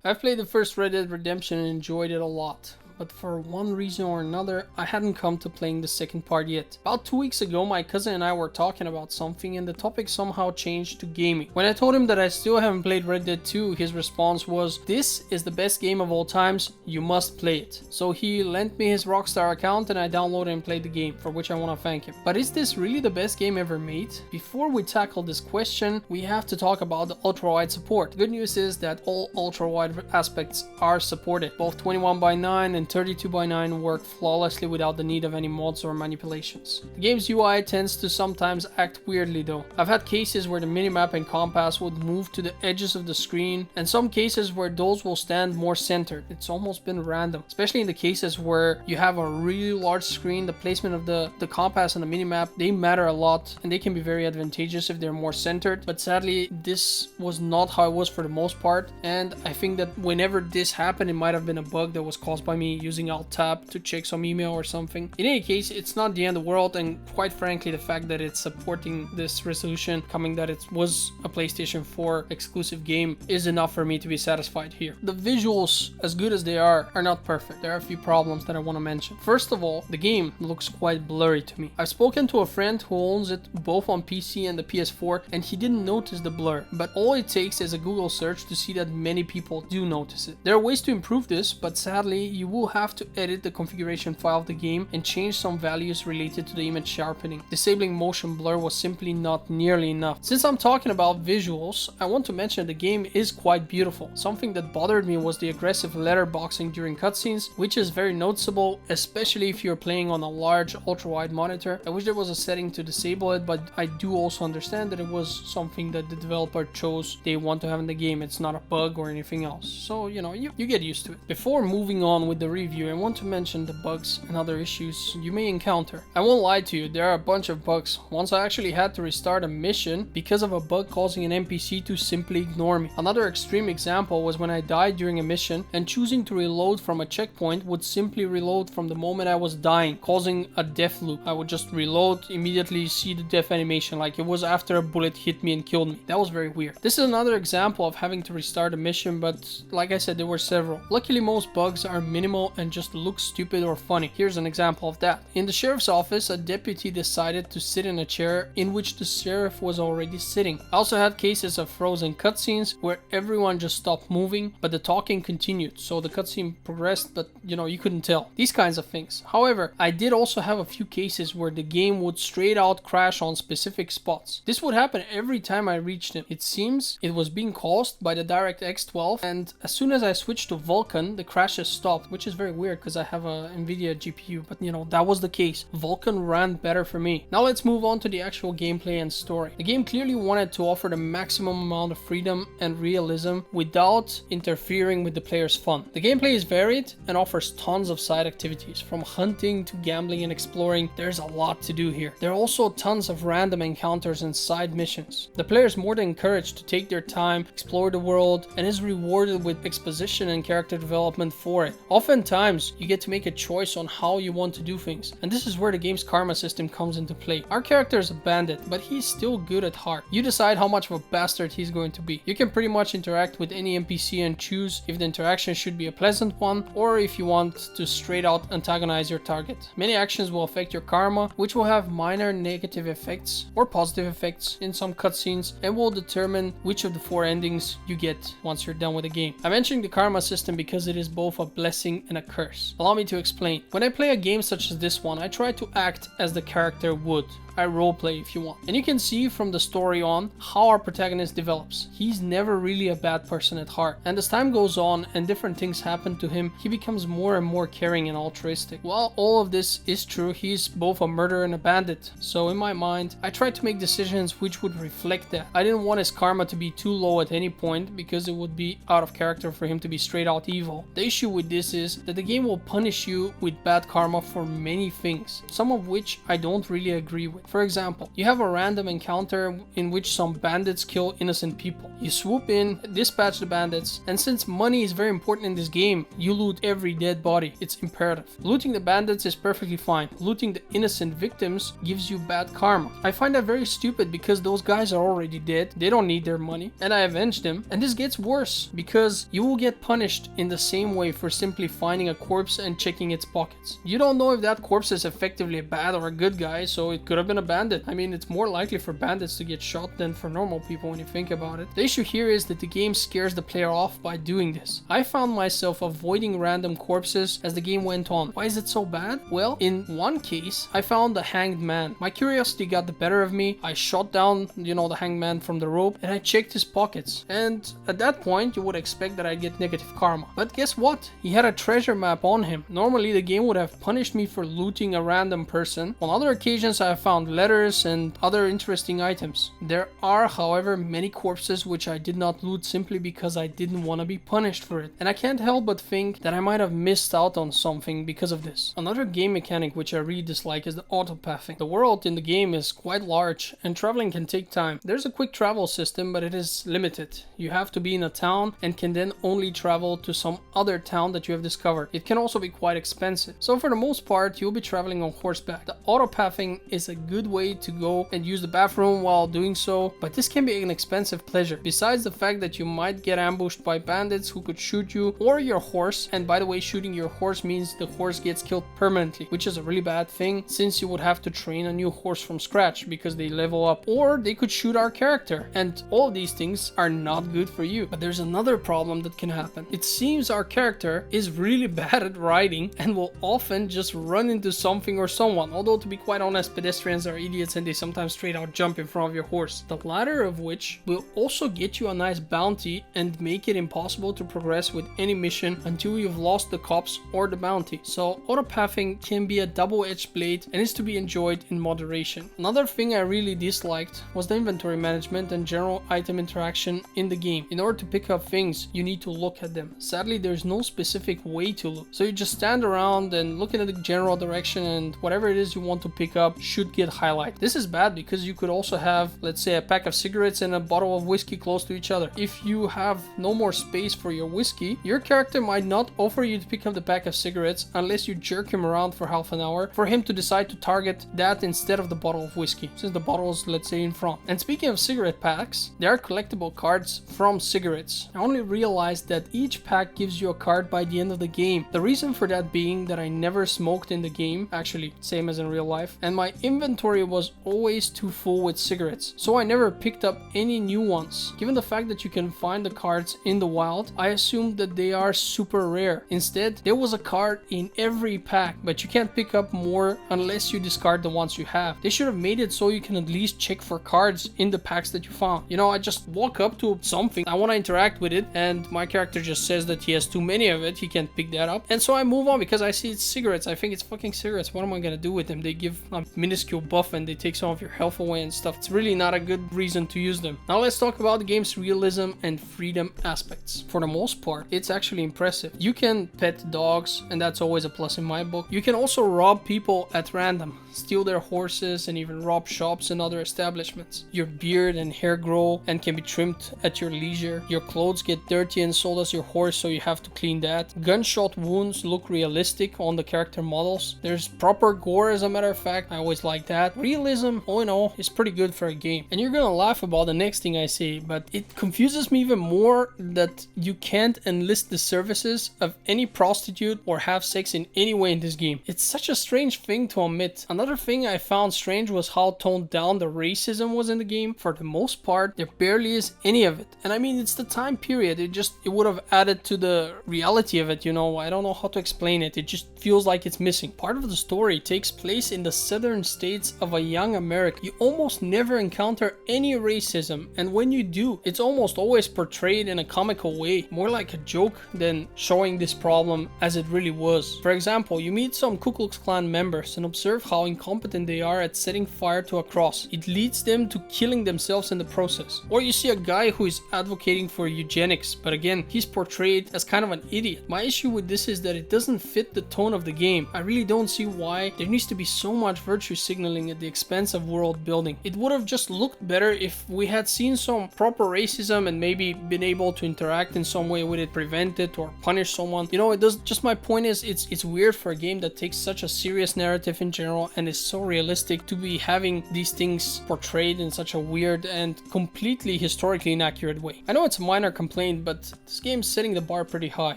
I've played the first Red Dead Redemption and enjoyed it a lot, but for one reason or another, I hadn't come to playing the second part yet. About 2 weeks ago, my cousin and I were talking about something and the topic somehow changed to gaming. When I told him that I still haven't played Red Dead 2, his response was, "This is the best game of all times, you must play it." So he lent me his Rockstar account and I downloaded and played the game, for which I want to thank him. But is this really the best game ever made? Before we tackle this question, we have to talk about the ultrawide support. The good news is that all ultrawide aspects are supported. Both 21:9 and 32:9 work flawlessly without the need of any mods or manipulations. The game's UI tends to sometimes act weirdly though. I've had cases where the minimap and compass would move to the edges of the screen, and some cases where those will stand more centered. It's almost been random, especially in the cases where you have a really large screen. The placement of the compass and the minimap, they matter a lot and they can be very advantageous if they're more centered, but sadly this was not how it was for the most part, and I think that whenever this happened it might have been a bug that was caused by me using Alt Tab to check some email or something. In any case, it's not the end of the world, and quite frankly the fact that it's supporting this resolution, coming that it was a PlayStation 4 exclusive game, is enough for me to be satisfied here. The visuals, as good as they are not perfect. There are a few problems that I want to mention. First of all, the game looks quite blurry to me. I've spoken to a friend who owns it both on PC and the PS4 and he didn't notice the blur, but all it takes is a Google search to see that many people do notice it. There are ways to improve this, but sadly you will have to edit the configuration file of the game and change some values related to the image sharpening. Disabling motion blur was simply not nearly enough. Since I'm talking about visuals, I want to mention the game is quite beautiful. Something that bothered me was the aggressive letterboxing during cutscenes, which is very noticeable, especially if you're playing on a large ultra-wide monitor. I wish there was a setting to disable it, but I do also understand that it was something that the developer chose they want to have in the game. It's not a bug or anything else. So, you know, you get used to it. Before moving on with the review, I want to mention the bugs and other issues you may encounter. I won't lie to you, there are a bunch of bugs. Once I actually had to restart a mission because of a bug causing an NPC to simply ignore me. Another extreme example was when I died during a mission and choosing to reload from a checkpoint would simply reload from the moment I was dying, causing a death loop. I would just reload, immediately see the death animation like it was after a bullet hit me and killed me. That was very weird. This is another example of having to restart a mission, but like I said, there were several. Luckily most bugs are minimal and just look stupid or funny. Here's an example of that. In the sheriff's office, a deputy decided to sit in a chair in which the sheriff was already sitting. I also had cases of frozen cutscenes where everyone just stopped moving, but the talking continued, so the cutscene progressed, but you know, you couldn't tell. These kinds of things. However, I did also have a few cases where the game would straight out crash on specific spots. This would happen every time I reached it. It seems it was being caused by the DirectX 12, and as soon as I switched to Vulkan, the crashes stopped, which is very weird because I have a Nvidia GPU, but you know, that was the case. Vulkan ran better for me. Now let's move on to the actual gameplay and story. The game clearly wanted to offer the maximum amount of freedom and realism without interfering with the player's fun. The gameplay is varied and offers tons of side activities, from hunting to gambling and exploring. There's a lot to do here. There are also tons of random encounters and side missions. The player is more than encouraged to take their time, explore the world, and is rewarded with exposition and character development for it. Oftentimes, you get to make a choice on how you want to do things, and this is where the game's karma system comes into play. Our character is a bandit, but he's still good at heart. You decide how much of a bastard he's going to be. You can pretty much interact with any NPC and choose if the interaction should be a pleasant one or if you want to straight out antagonize your target. Many actions will affect your karma, which will have minor negative effects or positive effects in some cutscenes, and will determine which of the 4 endings you get once you're done with the game. I mentioned the karma system because it is both a blessing and a curse. Allow me to explain. When I play a game such as this one, I try to act as the character would. I roleplay if you want. And you can see from the story on how our protagonist develops. He's never really a bad person at heart. And as time goes on and different things happen to him, he becomes more and more caring and altruistic. While all of this is true, he's both a murderer and a bandit. So in my mind, I tried to make decisions which would reflect that. I didn't want his karma to be too low at any point because it would be out of character for him to be straight out evil. The issue with this is that the game will punish you with bad karma for many things, some of which I don't really agree with. For example, you have a random encounter in which some bandits kill innocent people. You swoop in, dispatch the bandits, and since money is very important in this game, you loot every dead body. It's imperative. Looting the bandits is perfectly fine. Looting the innocent victims gives you bad karma. I find that very stupid because those guys are already dead. They don't need their money, and I avenged them. And this gets worse because you will get punished in the same way for simply finding a corpse and checking its pockets. You don't know if that corpse is effectively a bad or a good guy, so it could have been a bandit. I mean, it's more likely for bandits to get shot than for normal people when you think about it. The issue here is that the game scares the player off by doing this. I found myself avoiding random corpses as the game went on. Why is it so bad? Well, in one case, I found the hanged man. My curiosity got the better of me. I shot down, the hanged man from the rope, and I checked his pockets. And at that point, you would expect that I'd get negative karma. But guess what? He had a treasure map on him. Normally, the game would have punished me for looting a random person. On other occasions, I have found letters and other interesting items. There are, however, many corpses which I did not loot simply because I didn't want to be punished for it. And I can't help but think that I might have missed out on something because of this. Another game mechanic which I really dislike is the autopathing. The world in the game is quite large and traveling can take time. There's a quick travel system, but it is limited. You have to be in a town and can then only travel to some other town that you have discovered. It can also be quite expensive. So for the most part, you'll be traveling on horseback. The autopathing is a good way to go and use the bathroom while doing so, but this can be an expensive pleasure. Besides the fact that you might get ambushed by bandits who could shoot you or your horse, and by the way, shooting your horse means the horse gets killed permanently, which is a really bad thing since you would have to train a new horse from scratch because they level up, or they could shoot our character, and all of these things are not good for you. But there's another problem that can happen. It seems our character is really bad at riding and will often just run into something or someone, although to be quite honest, pedestrians are idiots and they sometimes straight out jump in front of your horse. The latter of which will also get you a nice bounty and make it impossible to progress with any mission until you've lost the cops or the bounty. So autopathing can be a double-edged blade and is to be enjoyed in moderation. Another thing I really disliked was the inventory management and general item interaction in the game. In order to pick up things, you need to look at them. Sadly, there's no specific way to look. So you just stand around and look in the general direction, and whatever it is you want to pick up should get highlighted. This is bad because you could also have, let's say, a pack of cigarettes and a bottle of whiskey close to each other. If you have no more space for your whiskey, your character might not offer you to pick up the pack of cigarettes unless you jerk him around for half an hour for him to decide to target that instead of the bottle of whiskey, since the bottle is, let's say, in front. And speaking of cigarette packs, there are collectible cards from cigarettes. I only realized that each pack gives you a card by the end of the game. The reason for that being that I never smoked in the game, actually same as in real life, and my inventory was always too full with cigarettes, so I never picked up any new ones. Given the fact that you can find the cards in the wild, I assumed that they are super rare. Instead, there was a card in every pack, but you can't pick up more unless you discard the ones you have. They should have made it so you can at least check for cards in the packs that you found. I just walk up to something, I want to interact with it, and my character just says that he has too many of it, he can't pick that up, and so I move on because I see it's cigarettes. I think it's fucking cigarettes. What am I gonna do with them? They give a minuscule buff and they take some of your health away and stuff. It's really not a good reason to use them. Now let's talk about the game's realism and freedom aspects. For the most part, it's actually impressive. You can pet dogs, and that's always a plus in my book. You can also rob people at random, steal their horses, and even rob shops and other establishments. Your beard and hair grow and can be trimmed at your leisure. Your clothes get dirty and so does your horse, so you have to clean that. Gunshot wounds look realistic on the character models. There's proper gore, as a matter of fact. I always like that. Realism, all in all, is pretty good for a game. And you're gonna laugh about the next thing I say, but it confuses me even more that you can't enlist the services of any prostitute or have sex in any way in this game. It's such a strange thing to admit. Another thing I found strange was how toned down the racism was in the game. For the most part, there barely is any of it. And I mean, it's the time period. It would have added to the reality of it, I don't know how to explain it. It just feels like it's missing. Part of the story takes place in the southern states of a young America. You almost never encounter any racism, and when you do, it's almost always portrayed in a comical way, more like a joke than showing this problem as it really was. For example, you meet some Ku Klux Klan members and observe how incompetent they are at setting fire to a cross. It leads them to killing themselves in the process. Or you see a guy who is advocating for eugenics, but again, he's portrayed as kind of an idiot. My issue with this is that it doesn't fit the tone of the game. I really don't see why there needs to be so much virtue signaling at the expense of world building. It would have just looked better if we had seen some proper racism and maybe been able to interact in some way with it, prevent it, or punish someone. You know, it does. Just my point is, it's weird for a game that takes such a serious narrative in general and is so realistic to be having these things portrayed in such a weird and completely historically inaccurate way. I know it's a minor complaint, but this game's setting the bar pretty high.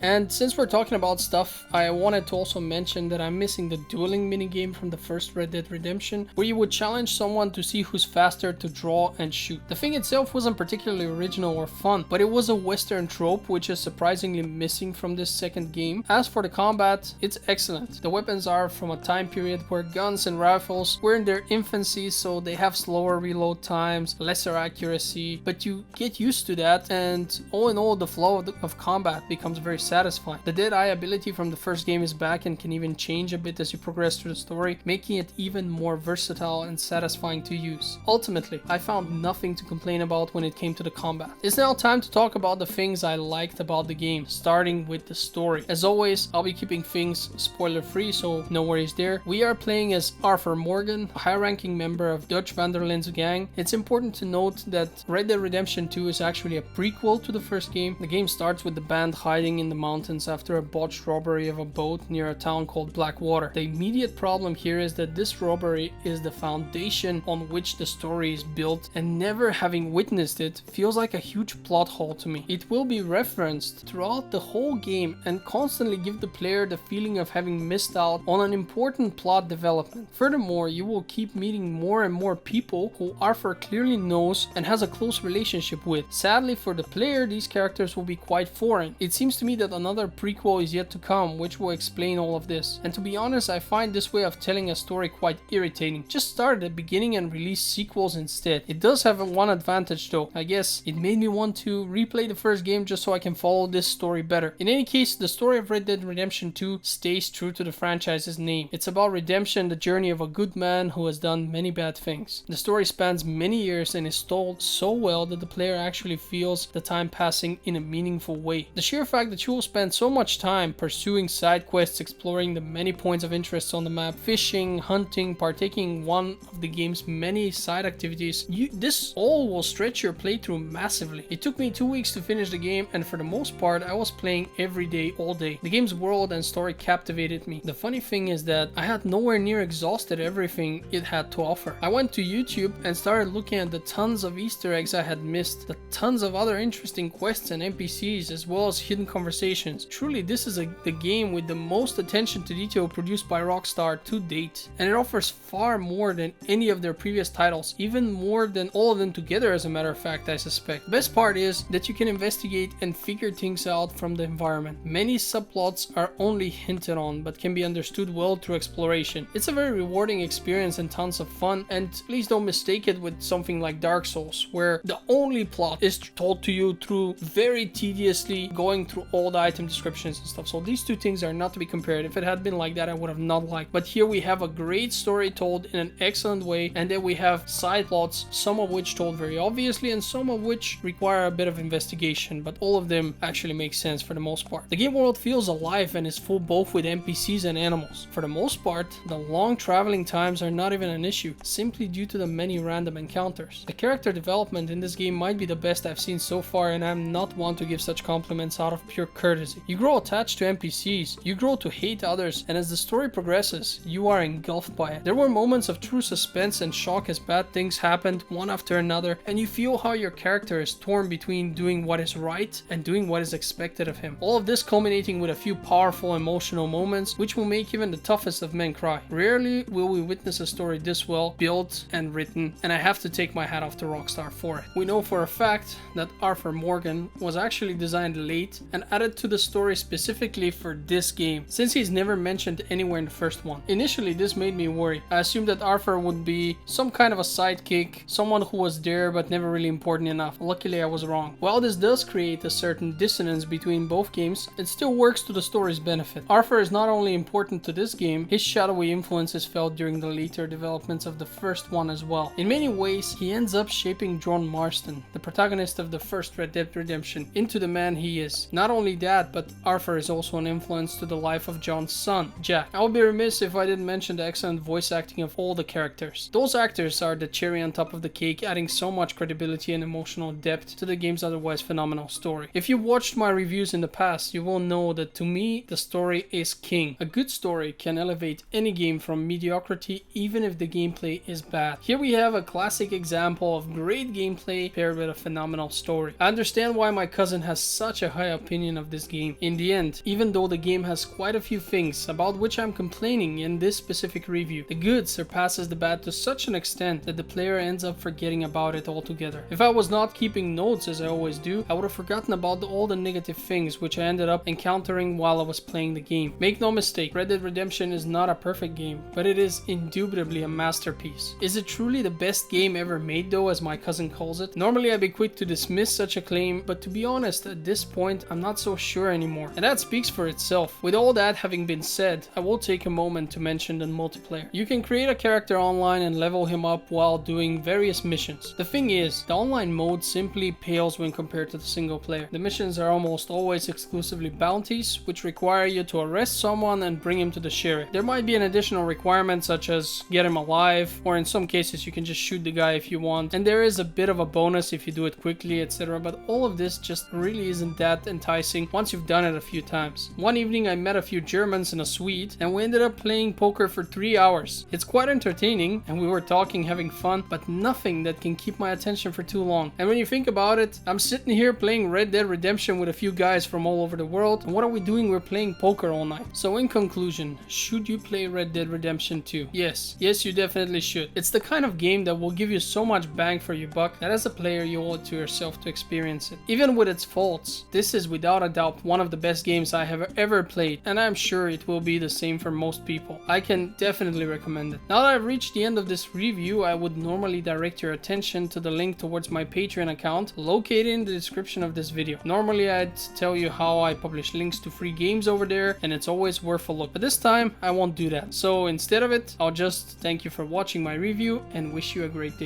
And since we're talking about stuff, I wanted to also mention that I'm missing the dueling minigame from the first Red Dead Redemption, where you would challenge someone to see who's faster to draw and shoot. The thing itself wasn't particularly original or fun, but it was a Western trope which is surprisingly missing from this second game. As for the combat, it's excellent. The weapons are from a time period where guns and rifles were in their infancy, so they have slower reload times, lesser accuracy, but you get used to that, and all in all, the flow of combat becomes very satisfying. The Dead Eye ability from the first game is back and can even change a bit as you progress through the story, making it even more versatile and satisfying to use. Ultimately, I found nothing to complain about when it came to the combat. It's now time to talk about the things I liked about the game, starting with the story. As always, I'll be keeping things spoiler free, so no worries there. We are playing as Arthur Morgan, a high-ranking member of Dutch van der Linde's gang. It's important to note that Red Dead Redemption 2 is actually a prequel to the first game. The game starts with the band hiding in the mountains after a botched robbery of a boat near a town called Blackwater. The immediate problem here is that this robbery is the foundation on which the story is built, and never having witnessed it feels like a huge plot hole to me. It will be referenced throughout the whole game and constantly give the player the feeling of having missed out on an important plot development. Furthermore, you will keep meeting more and more people who Arthur clearly knows and has a close relationship with. Sadly for the player, these characters will be quite foreign. It seems to me that another prequel is yet to come, which will explain all of this. And to be honest, I find this way of telling a story quite irritating. Just start at the beginning and release sequels instead. It does have one advantage though. I guess it made me want to replay the first game just so I can follow this story better. In any case, the story of Red Dead Redemption 2 stays true to the franchise's name. It's about redemption, the journey of a good man who has done many bad things. The story spans many years and is told so well that the player actually feels the time passing in a meaningful way. The sheer fact that you will spend so much time pursuing side quests, exploring the many points of interest on the map, fishing, hunting, partaking in one of the game's many side activities, this all will stretch your playthrough massively. It took me 2 weeks to finish the game, and for the most part I was playing every day, all day. The game's world and story captivated me. The funny thing is that I had nowhere near exhausted everything it had to offer. I went to YouTube and started looking at the tons of Easter eggs I had missed, the tons of other interesting quests and NPCs, as well as hidden conversations. Truly, this is the game with the most attention to detail produced by Rockstar to date, and it offers far more than any of their previous titles, even more than all of them together, as a matter of fact, I suspect. The best part is that you can investigate and figure things out from the environment. Many subplots are only hinted on, but can be understood well through exploration. It's a very rewarding experience and tons of fun, and please don't mistake it with something like Dark Souls, where the only plot is told to you through very tediously going through all the item descriptions and stuff. So these two things are not to be compared. If it had been like that, I would have not liked. But here we have a great story told in an excellent way, and then we have side plots, some of which told very obviously and some of which require a bit of investigation, but all of them actually make sense for the most part. The game world feels alive and is full both with NPCs and animals. For the most part, the long traveling times are not even an issue, simply due to the many random encounters. The character development in this game might be the best I've seen so far, and I'm not one to give such compliments out of pure courtesy. You grow attached to NPCs, you grow to hate others, and as the story progresses, you are engulfed by it. There were moments of true suspense and shock as bad things happened one after another, and you feel how your character is torn between doing what is right and doing what is expected of him. All of this culminating with a few powerful emotional moments, which will make even the toughest of men cry. Rarely will we witness a story this well built and written, and I have to take my hat off to Rockstar for it. We know for a fact that Arthur Morgan was actually designed late and added to the story specifically for this game, since he's never mentioned anywhere in the first one. Initially, this made me worry. I assumed that Arthur would be some kind of a sidekick, someone who was there but never really important enough. Luckily, I was wrong. While this does create a certain dissonance between both games, it still works to the story's benefit. Arthur is not only important to this game, his shadowy influence is felt during the later developments of the first one as well. In many ways, he ends up shaping John Marston, the protagonist of the first Red Dead Redemption, into the man he is. Not only that, but Arthur is also an influence to the life of John's son, Jack. I would be remiss if I didn't mention the excellent voice acting of all the characters. Those actors are the cherry on top of the cake, adding so much credibility and emotional depth to the game's otherwise phenomenal story. If you watched my reviews in the past, you will know that to me, the story is king. A good story can elevate any game from mediocrity even if the gameplay is bad. Here we have a classic example of great gameplay paired with a phenomenal story. I understand why my cousin has such a high opinion of this game. In the end, even though the game has quite a few things about which I'm complaining in this specific review, the good surpasses the bad to such an extent that the player ends up forgetting about it altogether. If I was not keeping notes as I always do, I would have forgotten about all the negative things which I ended up encountering while I was playing the game. Make no mistake, Red Dead Redemption is not a perfect game, but it is indubitably a masterpiece. Is it truly the best game ever made though, as my cousin calls it? Normally I'd be quick to dismiss such a claim, but to be honest, at this point I'm not so sure anymore. And that speaks for itself. With all that having been said, I will take a moment to mention the multiplayer. You can create a character online and level him up while doing various missions. The thing is, the online mode simply pales when compared to the single player. The missions are almost always exclusively bounties, which require you to arrest someone and bring him to the sheriff. There might be an additional requirement such as get him alive, or in some cases you can just shoot the guy if you want, and there is a bit of a bonus if you do it quickly, etc. But all of this just really isn't that enticing once you've done it a few times. One evening I met a few Germans in a suite and we ended up playing poker for 3 hours. It's quite entertaining and we were talking, having fun, but nothing that can keep my attention for too long. And when you think about it, I'm sitting here playing Red Dead Redemption with a few guys from all over the world, and what are we doing? We're playing poker all night. So in conclusion, should you play Red Dead Redemption 2? Yes, you definitely should. It's the kind of game that will give you so much bang for your buck that as a player you owe it to yourself to experience it. Even with its faults, this is without a doubt one of the best games I have ever played, and I'm sure it will be the same for most people. I can definitely recommend it. Now that I've reached the end of this review, I would normally direct your attention to the link towards my Patreon account located in the description of this video. Normally I'd tell you how I publish links to free games over there, and it's always worth a look, but this time I won't do that. So instead of it, I'll just thank you for watching my review and wish you a great day.